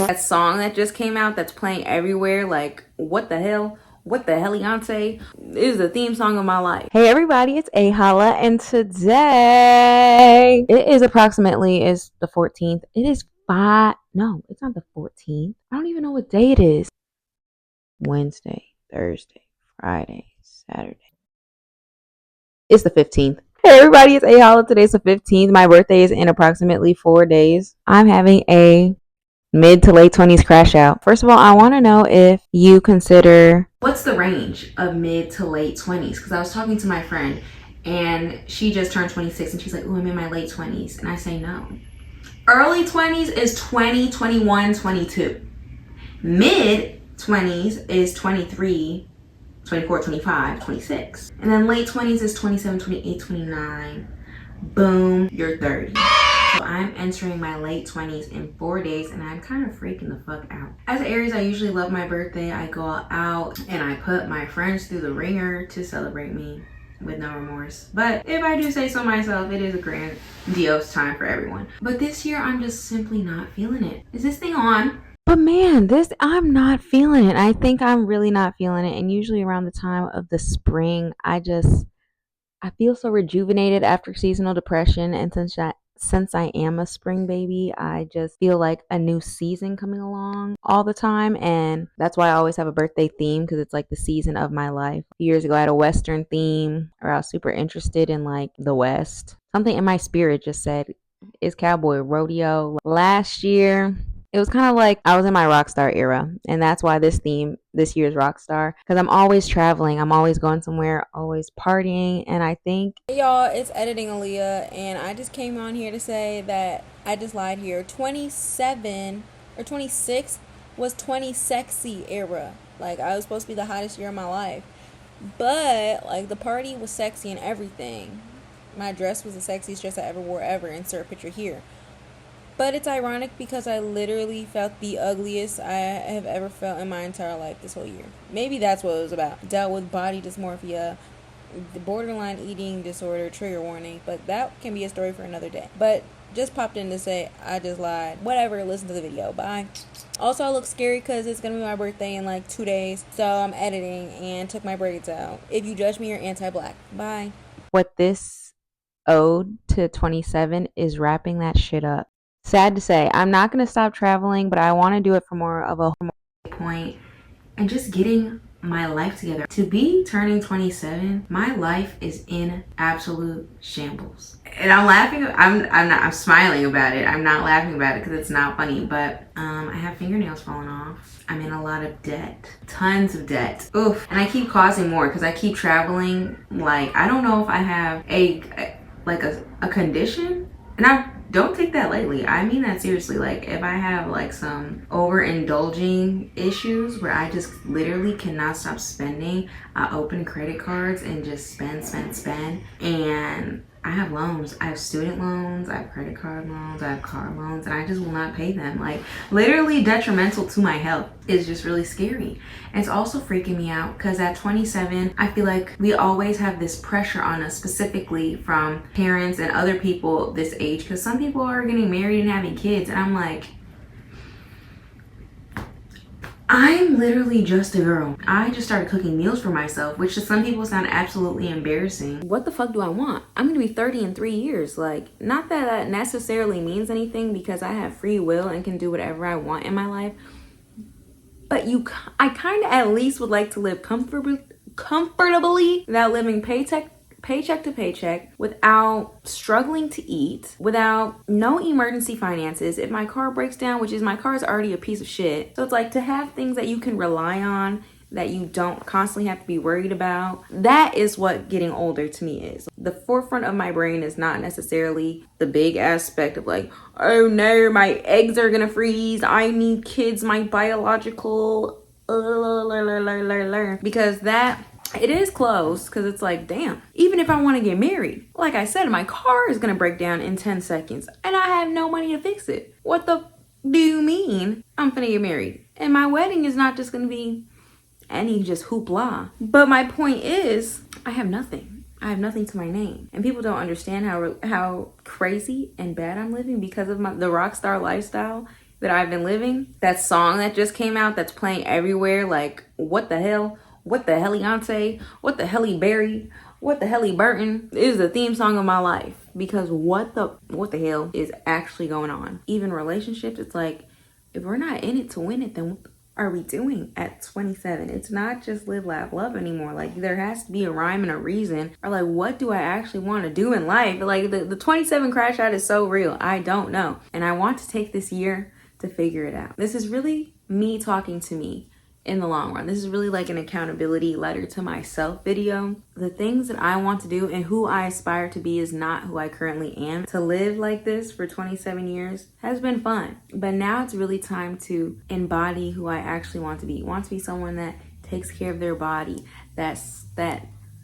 That song that just came out that's playing everywhere, like, what the hell? What the heliante? Is the theme song of my life. Hey everybody, it's Holla, and today it is approximately is the 14th. It is no, it's not the 14th. I don't even know what day it is. Wednesday, Thursday, Friday, Saturday. It's the 15th. Hey everybody, it's Holla. Today's the 15th. My birthday is in approximately 4 days. I'm having a mid to late 20s crash out. First of all, I want to know if you consider what's the range of mid to late 20s, because I was talking to my friend and she just turned 26 and she's like, oh, I'm in my late 20s, and I say no. Early 20s is 20, 21, 22. Mid 20s is 23, 24, 25, 26. And then late 20s is 27, 28, 29. Boom, you're 30. So I'm entering my late 20s in 4 days, and I'm kind of freaking the fuck out. As Aries, I usually love my birthday. I go out and I put my friends through the ringer to celebrate me with no remorse. But if I do say so myself, it is a grandiose time for everyone. But this year, I'm just simply not feeling it. Is this thing on? But man, I'm not feeling it. I think I'm really not feeling it. And usually around the time of the spring, I feel so rejuvenated after seasonal depression, and since I am a spring baby, I just feel like a new season coming along all the time, and that's why I always have a birthday theme, because it's like the season of my life. A few years ago, I had a Western theme, or I was super interested in like the West. Something in my spirit just said, it's cowboy rodeo. Last year, it was kind of like I was in my rock star era, and that's why this year's rock star, because I'm always traveling, I'm always going somewhere, always partying, and I think... Hey y'all, it's editing Aaliyah, and I just came on here to say that I just lied here. 27 or 26 was 20 sexy era. Like, I was supposed to be the hottest year of my life, but like the party was sexy and everything. My dress was the sexiest dress I ever wore ever. Insert picture here. But it's ironic because I literally felt the ugliest I have ever felt in my entire life this whole year. Maybe that's what it was about. Dealt with body dysmorphia, the borderline eating disorder, trigger warning. But that can be a story for another day. But just popped in to say I just lied. Whatever, listen to the video. Bye. Also, I look scary because it's going to be my birthday in like 2 days. So I'm editing and took my braids out. If you judge me, you're anti-black. Bye. What this ode to 27 is wrapping that shit up. Sad to say, I'm not going to stop traveling, but I want to do it for more of a point and just getting my life together. To be turning 27, my life is in absolute shambles. And I'm laughing, I'm smiling about it. I'm not laughing about it because it's not funny, but I have fingernails falling off. I'm in a lot of debt, tons of debt. Oof. And I keep causing more because I keep traveling. Like, I don't know if I have a condition, and I don't take that lightly. I mean that seriously. Like, if I have like some overindulging issues where I just literally cannot stop spending, I open credit cards and just spend. And I have loans. I have student loans, I have credit card loans, I have car loans, and I just will not pay them. Like, literally detrimental to my health. Is just really scary. And it's also freaking me out because at 27, I feel like we always have this pressure on us, specifically from parents and other people this age, because some people are getting married and having kids, and I'm like, I'm literally just a girl. I just started cooking meals for myself, which to some people sound absolutely embarrassing. What the fuck do I want? I'm gonna be 30 in 3 years. Like, not that that necessarily means anything because I have free will and can do whatever I want in my life. But I kind of at least would like to live comfortably without living paycheck to paycheck, without struggling to eat, without no emergency finances. If my car breaks down, which is, my car is already a piece of shit. So it's like to have things that you can rely on, that you don't constantly have to be worried about. That is what getting older to me is. The forefront of my brain is not necessarily the big aspect of like, oh no, my eggs are gonna freeze, I need kids, my biological because that, it is close, because it's like, damn, even if I want to get married, like I said, my car is gonna break down in 10 seconds and I have no money to fix it. What the do you mean I'm gonna get married? And my wedding is not just gonna be any just hoopla. But my point is, I have nothing. I have nothing to my name. And people don't understand how crazy and bad I'm living because of the rock star lifestyle that I've been living. That song that just came out that's playing everywhere, like, what the hell? What the helliante? What the helly berry? What the helly Burton is the theme song of my life, because what the hell is actually going on? Even relationships, it's like, if we're not in it to win it, then what are we doing at 27? It's not just live, laugh, love anymore. Like, there has to be a rhyme and a reason, or like, what do I actually want to do in life? Like, the 27 crash out is so real. I don't know, and I want to take this year to figure it out. This is really me talking to me in the long run. This is really like an accountability letter to myself video. The things that I want to do and who I aspire to be is not who I currently am. To live like this for 27 years has been fun, but now it's really time to embody who I actually want to be. I want to be someone that takes care of their body, that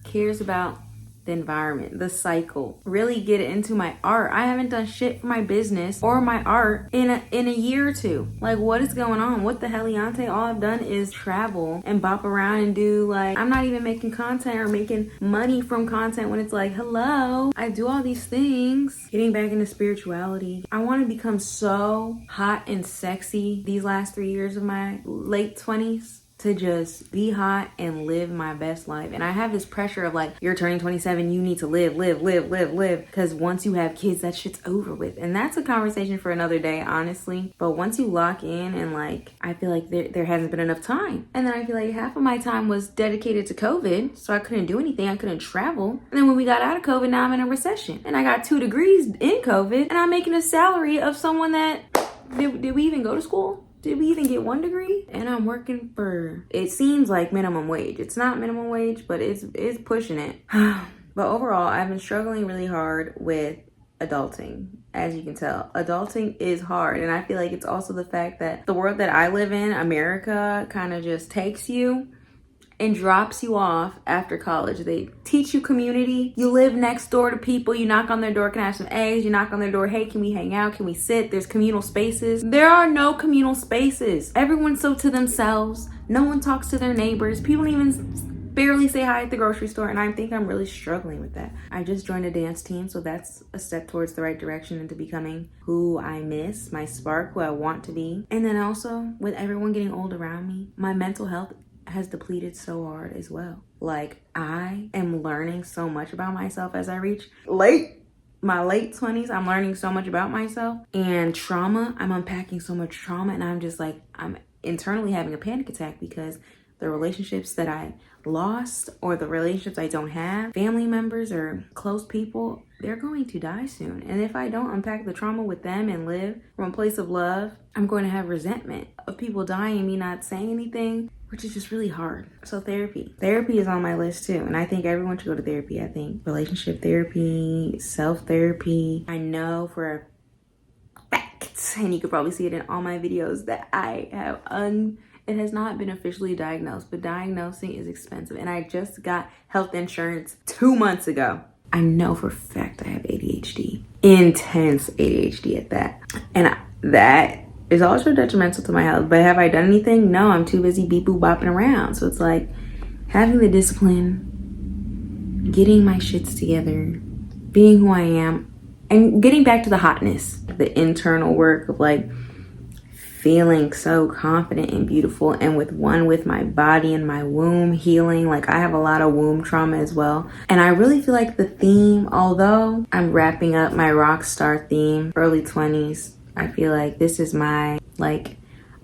cares about the environment, the cycle, really get into my art. I haven't done shit for my business or my art in a year or two. Like, what is going on? What the helliante? All I've done is travel and bop around and do, like, I'm not even making content or making money from content when it's like, hello, I do all these things. Getting back into spirituality. I want to become so hot and sexy these last 3 years of my late 20s. To just be hot and live my best life. And I have this pressure of like, you're turning 27, you need to live. Because once you have kids, that shit's over with. And that's a conversation for another day, honestly. But once you lock in and like, I feel like there hasn't been enough time. And then I feel like half of my time was dedicated to COVID. So I couldn't do anything. I couldn't travel. And then when we got out of COVID, now I'm in a recession. And I got 2 degrees in COVID. And I'm making a salary of someone that, did we even go to school? Did we even get 1 degree? And I'm working for, it seems like minimum wage. It's not minimum wage, but it's pushing it. But overall, I've been struggling really hard with adulting. As you can tell, adulting is hard. And I feel like it's also the fact that the world that I live in, America, kind of just takes you and drops you off after college. They teach you community. You live next door to people. You knock on their door, can I have some eggs? You knock on their door, hey, can we hang out? Can we sit? There's communal spaces. There are no communal spaces. Everyone's so to themselves. No one talks to their neighbors. People don't even barely say hi at the grocery store. And I think I'm really struggling with that. I just joined a dance team, so that's a step towards the right direction into becoming who I miss, my spark, who I want to be. And then also, with everyone getting old around me, my mental health has depleted so hard as well. Like, I am learning so much about myself as I reach my late 20s. I'm learning so much about myself and trauma. I'm unpacking so much trauma, and I'm just like, I'm internally having a panic attack because the relationships that I lost or the relationships I don't have, family members or close people, they're going to die soon. And if I don't unpack the trauma with them and live from a place of love, I'm going to have resentment of people dying and me not saying anything, which is just really hard. So therapy is on my list too. And I think everyone should go to therapy. I think relationship therapy, self-therapy. I know for a fact, and you could probably see it in all my videos, that I have it has not been officially diagnosed, but diagnosing is expensive. And I just got health insurance 2 months ago. I know for a fact I have ADHD, intense ADHD at that. And that is also detrimental to my health. But have I done anything? No, I'm too busy beep boop bopping around. So it's like having the discipline, getting my shits together, being who I am, and getting back to the hotness, the internal work of like feeling so confident and beautiful and with my body and my womb healing. Like, I have a lot of womb trauma as well. And I really feel like the theme, although I'm wrapping up my rock star theme, early 20s, I feel like this is my, like,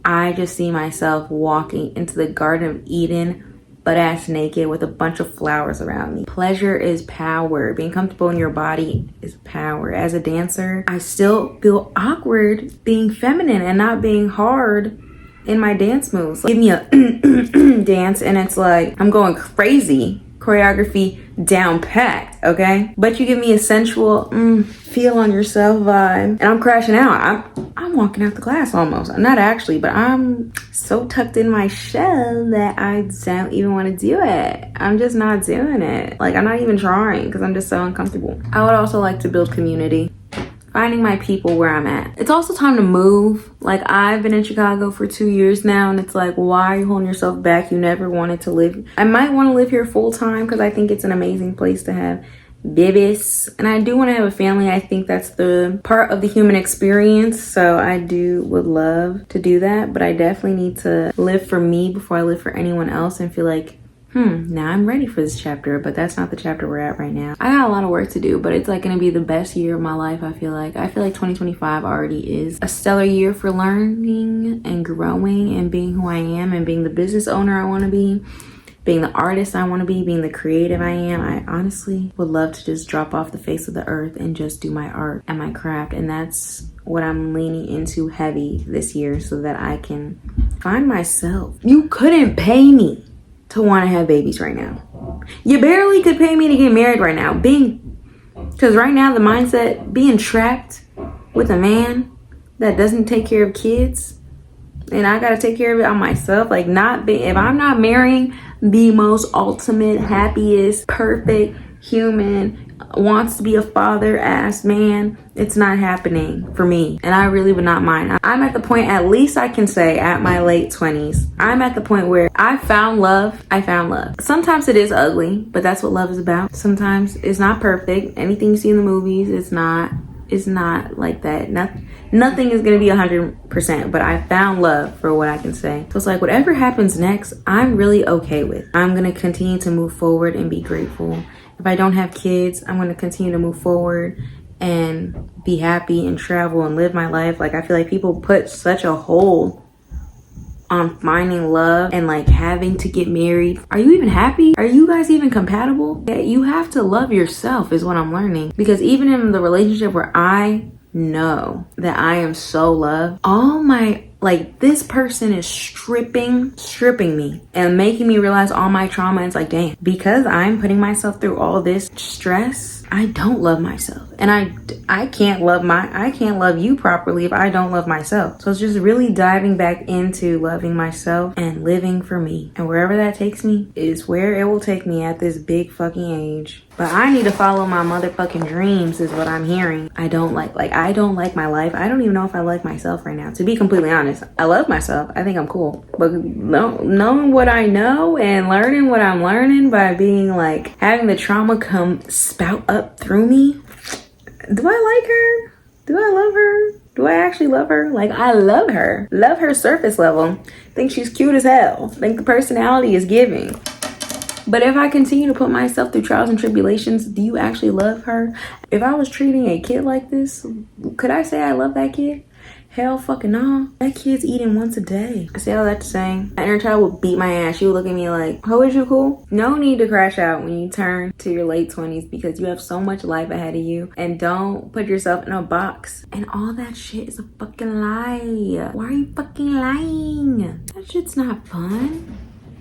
I just see myself walking into the Garden of Eden, butt ass naked with a bunch of flowers around me. Pleasure is power. Being comfortable in your body is power. As a dancer, I still feel awkward being feminine and not being hard in my dance moves. Give me a dance and it's like I'm going crazy. Choreography down packed, okay? But you give me a sensual feel on yourself vibe and I'm crashing out. I'm walking out the class almost. Not actually, but I'm so tucked in my shell that I don't even want to do it. I'm just not doing it. Like, I'm not even trying because I'm just so uncomfortable. I would also like to build community. Finding my people where I'm at. It's also time to move. Like, I've been in Chicago for 2 years now, and it's like, why are you holding yourself back? You never wanted to live. I might want to live here full time because I think it's an amazing place to have babies. And I do want to have a family. I think that's the part of the human experience. So I would love to do that. But I definitely need to live for me before I live for anyone else and feel like, now I'm ready for this chapter. But that's not the chapter we're at right now. I got a lot of work to do, but it's like going to be the best year of my life. I feel like 2025 already is a stellar year for learning and growing and being who I am and being the business owner I want to be, being the artist I want to be, being the creative I am. I honestly would love to just drop off the face of the earth and just do my art and my craft. And that's what I'm leaning into heavy this year so that I can find myself. You couldn't pay me to want to have babies right now. You barely could pay me to get married right now. Because right now the mindset, being trapped with a man that doesn't take care of kids, and I gotta take care of it on myself. Like, if I'm not marrying the most ultimate, happiest, perfect human, wants to be a father ass man, it's not happening for me. And I really would not mind. I'm at the point, at least I can say, at my late 20s, I'm at the point where I found love. Sometimes it is ugly, but that's what love is about. Sometimes it's not perfect. Anything you see in the movies, it's not like that. Nothing is gonna be 100%, but I found love, for what I can say. So it's like, whatever happens next, I'm really okay with. I'm gonna continue to move forward and be grateful. If I don't have kids, I'm gonna continue to move forward and be happy and travel and live my life. Like, I feel like people put such a hold on finding love and like having to get married. Are you even happy? Are you guys even compatible? Yeah, you have to love yourself is what I'm learning. Because even in the relationship where I know that I am so loved, this person is stripping me and making me realize all my trauma. It's like, damn, because I'm putting myself through all this stress, I don't love myself. And I can't love you properly if I don't love myself. So it's just really diving back into loving myself and living for me. And wherever that takes me is where it will take me at this big fucking age. But I need to follow my motherfucking dreams is what I'm hearing. I don't like my life. I don't even know if I like myself right now. To be completely honest, I love myself. I think I'm cool. But knowing what I know and learning what I'm learning by being like, having the trauma come spout up through me. Do I like her? Do I love her? Do I actually love her? Like, I love her. Love her surface level. Think she's cute as hell. Think the personality is giving. But if I continue to put myself through trials and tribulations, do you actually love her? If I was treating a kid like this, could I say I love that kid? Hell fucking no. That kid's eating once a day. I say all that to say, my inner child would beat my ass. She would look at me like, oh, is you cool? No need to crash out when you turn to your late 20s because you have so much life ahead of you. And don't put yourself in a box. And all that shit is a fucking lie. Why are you fucking lying? That shit's not fun.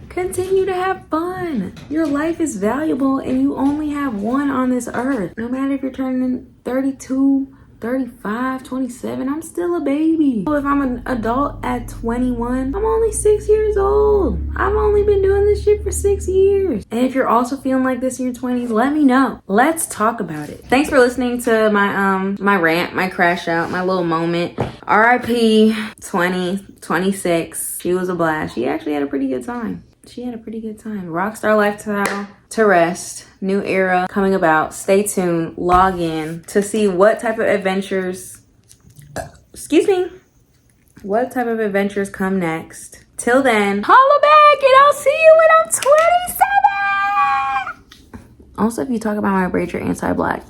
Continue to have fun. Your life is valuable and you only have one on this earth. No matter if you're turning 32, 35, 27, I'm still a baby. If I'm an adult at 21, I'm only 6 years old. I've only been doing this shit for 6 years. And if you're also feeling like this in your 20s, let me know. Let's talk about it. Thanks for listening to my rant, my crash out, my little moment. RIP 26. She was a blast. She actually had a pretty good time. Rockstar lifestyle to rest. New era coming about. Stay tuned. Log in to see what type of adventures come next. Till then, holla back and I'll see you when I'm 27. Also, if you talk about my braids, you're anti-black.